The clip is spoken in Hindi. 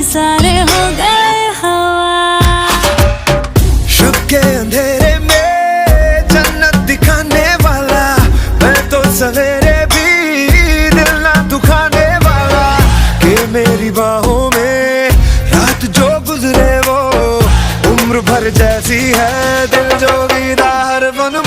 सारे हो गए हवा। शुभ के अंधेरे में जन्नत दिखाने वाला, मैं तो सवेरे भी दिल ना दुखाने वाला। कि मेरी बाहों में रात जो गुजरे वो उम्र भर जैसी है, दिल जो विदा हर पल